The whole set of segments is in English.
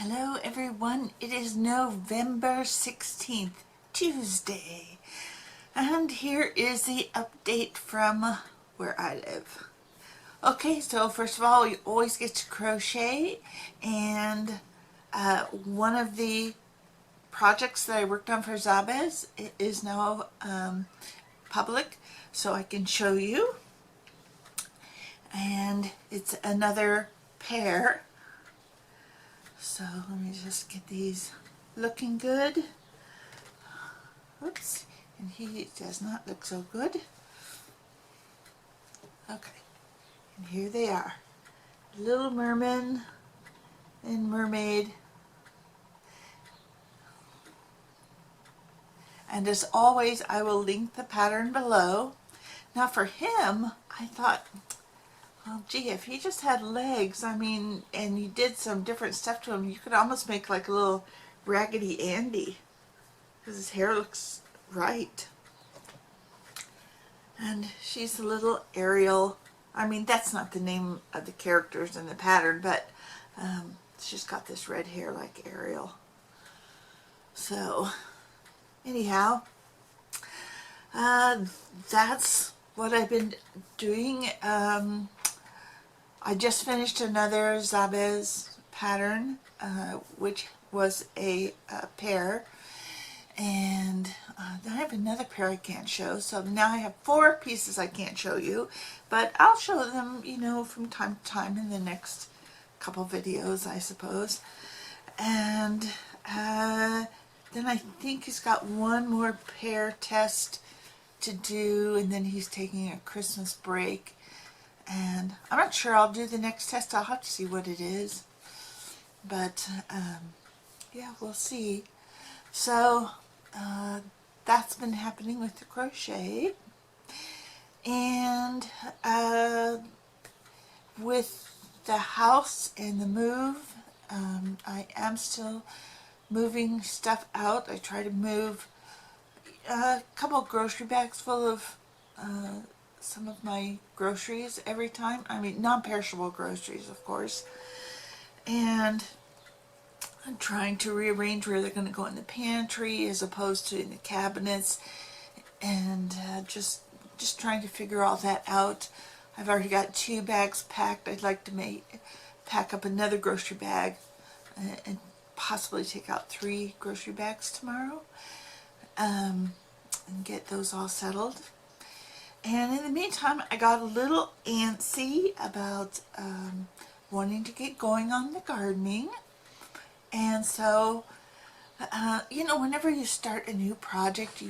Hello everyone, it is November 16th, Tuesday, and here is the update from where I live. Okay, so first of all, you always get to crochet, and one of the projects that I worked on for Zabez is now public, so I can show you, and it's another pair. So let me just get these looking good. Oops, and he does not look so good. Okay, and here they are. Little Merman and Mermaid. And as always, I will link the pattern below. Now for him, I thought, well, gee, if he just had legs, I mean, and you did some different stuff to him, you could almost make like a little Raggedy Andy, because his hair looks right. And she's a little Ariel. I mean, that's not the name of the characters in the pattern, but she's got this red hair like Ariel. So, anyhow, that's what I've been doing. I just finished another Zabez pattern, which was a pair, and then I have another pair I can't show, so now I have 4 pieces I can't show you, but I'll show them, you know, from time to time in the next couple videos, I suppose. And then I think he's got one more pair test to do, and then he's taking a Christmas break. And I'm not sure I'll do the next test. I'll have to see what it is. But, yeah, we'll see. So, that's been happening with the crochet. And, with the house and the move, I am still moving stuff out. I try to move a couple of grocery bags full of, some of my groceries every time. I mean, non-perishable groceries, of course. And I'm trying to rearrange where they're going to go in the pantry as opposed to in the cabinets. And just trying to figure all that out. I've already got 2 bags packed. I'd like to pack up another grocery bag and possibly take out 3 grocery bags tomorrow. And get those all settled. And in the meantime, I got a little antsy about wanting to get going on the gardening. And so, you know, whenever you start a new project,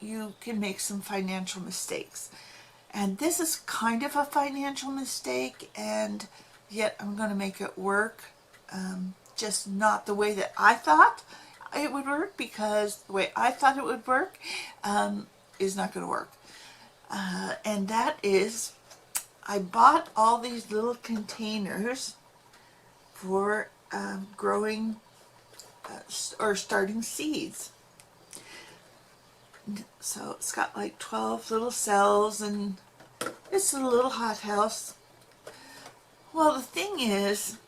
you can make some financial mistakes. And this is kind of a financial mistake, and yet I'm going to make it work. Just not the way that I thought it would work, because the way I thought it would work is not going to work. And that is, I bought all these little containers for growing or starting seeds. So it's got like 12 little cells, and it's a little hothouse. Well, the thing is,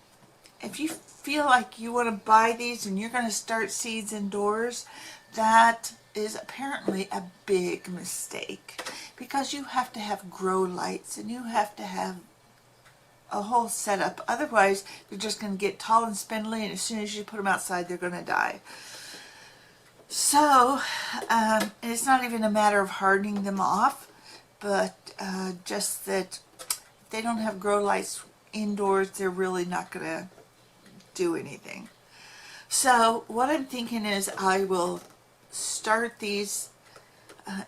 if you feel like you want to buy these and you're going to start seeds indoors, that is apparently a big mistake, because you have to have grow lights and you have to have a whole setup. Otherwise, they're just going to get tall and spindly, and as soon as you put them outside, they're going to die. So, and it's not even a matter of hardening them off, but just that they don't have grow lights indoors, they're really not going to do anything. So what I'm thinking is I will start these,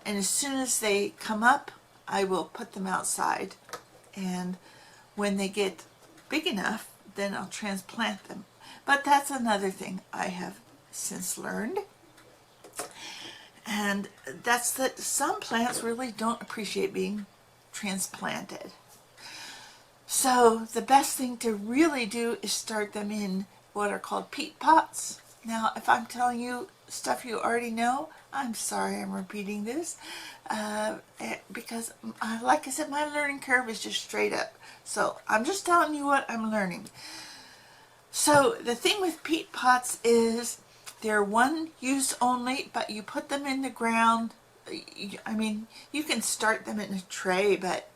and as soon as they come up, I will put them outside, and when they get big enough, then I'll transplant them. But that's another thing I have since learned, and that's that some plants really don't appreciate being transplanted. So the best thing to really do is start them in what are called peat pots. Now, if I'm telling you stuff you already know, I'm sorry I'm repeating this, because like I said, my learning curve is just straight up. So I'm just telling you what I'm learning. So the thing with peat pots is they're one use only, but you put them in the ground. I mean, you can start them in a tray, but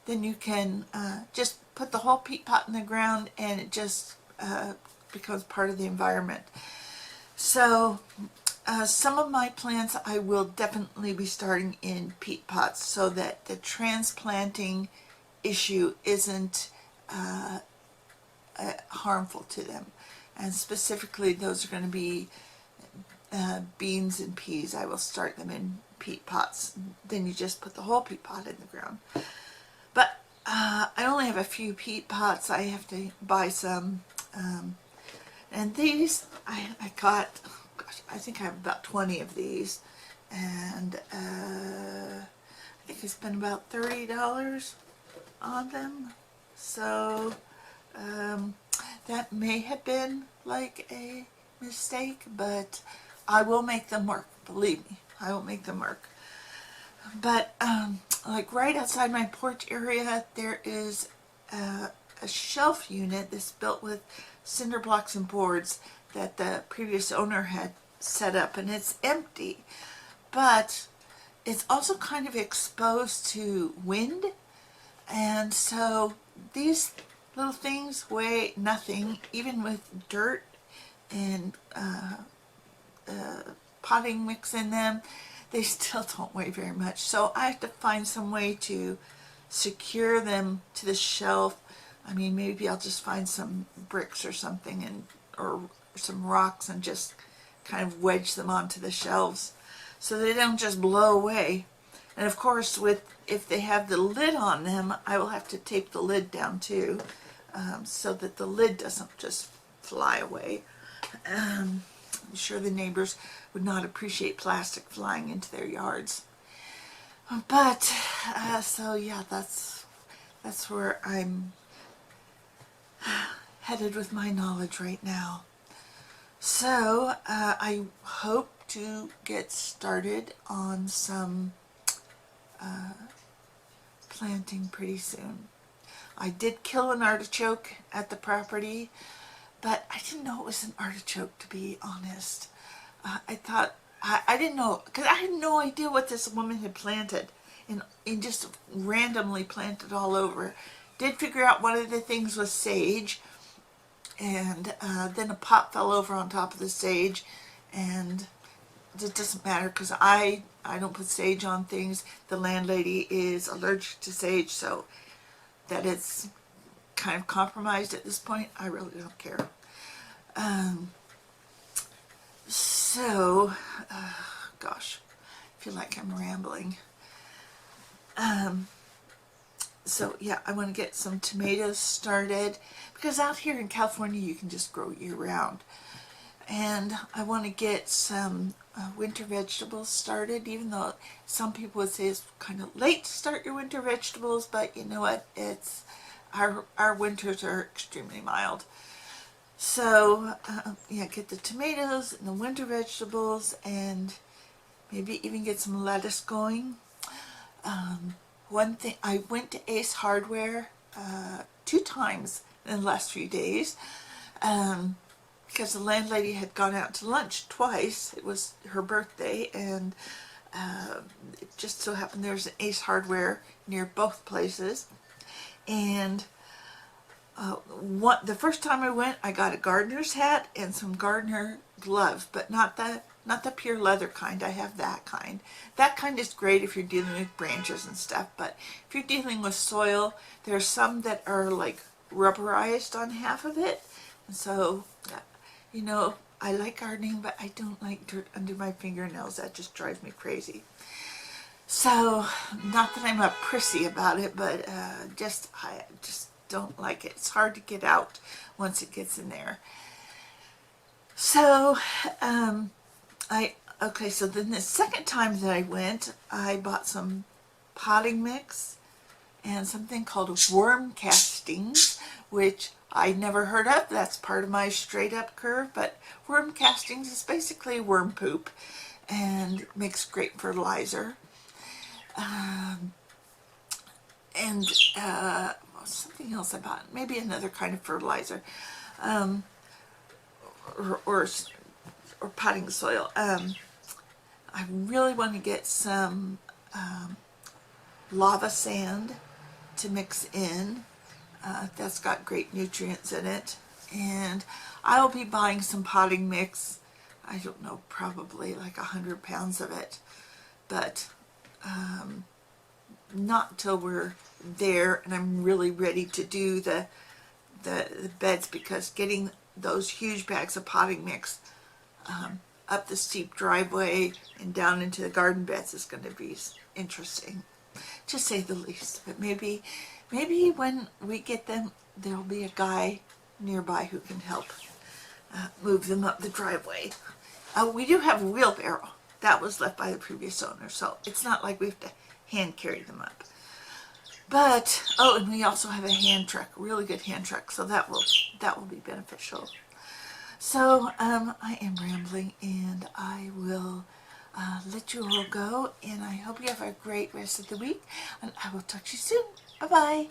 then you can just put the whole peat pot in the ground and it just becomes part of the environment. So some of my plants I will definitely be starting in peat pots so that the transplanting issue isn't harmful to them. And specifically those are going to be beans and peas. I will start them in peat pots. Then you just put the whole peat pot in the ground. But I only have a few peat pots. I have to buy some. And these I got, gosh, I think I have about 20 of these. And I think I spent about $30 on them. So that may have been like a mistake, but I will make them work. Believe me, I will make them work. But like right outside my porch area, there is a shelf unit that's built with cinder blocks and boards that the previous owner had set up, and it's empty. But it's also kind of exposed to wind, and so these little things weigh nothing, even with dirt and potting mix in them. They still don't weigh very much. So I have to find some way to secure them to the shelf. I mean, maybe I'll just find some bricks or something, and or some rocks, and just kind of wedge them onto the shelves so they don't just blow away. And of course, if they have the lid on them, I will have to tape the lid down too, so that the lid doesn't just fly away. I'm sure the neighbors would not appreciate plastic flying into their yards. But so yeah, that's where I'm headed with my knowledge right now. So I hope to get started on some planting pretty soon. I did kill an artichoke at the property, but I didn't know it was an artichoke, to be honest. I thought, I didn't know, because I had no idea what this woman had planted, and just randomly planted all over. Did figure out one of the things was sage, and then a pot fell over on top of the sage, and it doesn't matter because I don't put sage on things. The landlady is allergic to sage, so that it's kind of compromised at this point. I really don't care. Gosh, I feel like I'm rambling. So yeah, I want to get some tomatoes started, because out here in California you can just grow year round. And I want to get some winter vegetables started, even though some people would say it's kind of late to start your winter vegetables, but you know what, it's our winters are extremely mild. So yeah, get the tomatoes and the winter vegetables, and maybe even get some lettuce going. One thing, I went to Ace Hardware 2 times in the last few days, because the landlady had gone out to lunch twice. It was her birthday, and it just so happened there's an Ace Hardware near both places. And the first time I went, I got a gardener's hat and some gardener gloves, but not the pure leather kind. I have that kind. That kind is great if you're dealing with branches and stuff, but if you're dealing with soil, there's some that are like rubberized on half of it. And so, you know, I like gardening, but I don't like dirt under my fingernails. That just drives me crazy. So, not that I'm a prissy about it, but I just don't like it. It's hard to get out once it gets in there. So, okay, so then the second time that I went, I bought some potting mix and something called worm castings, which I never heard of. That's part of my straight up curve, but worm castings is basically worm poop and makes great fertilizer. And something else I bought, maybe another kind of fertilizer. or, or, or potting soil. I really want to get some lava sand to mix in. That's got great nutrients in it. And I will be buying some potting mix. I don't know, probably like 100 pounds of it. But not until we're there and I'm really ready to do the beds, because getting those huge bags of potting mix up the steep driveway and down into the garden beds is going to be interesting, to say the least. But maybe when we get them, there'll be a guy nearby who can help move them up the driveway. We do have a wheelbarrow that was left by the previous owner, so it's not like we have to hand carry them up. But oh, and we also have a hand truck, a really good hand truck, so that will be beneficial. So I am rambling, and I will let you all go, and I hope you have a great rest of the week, and I will talk to you soon. Bye-bye.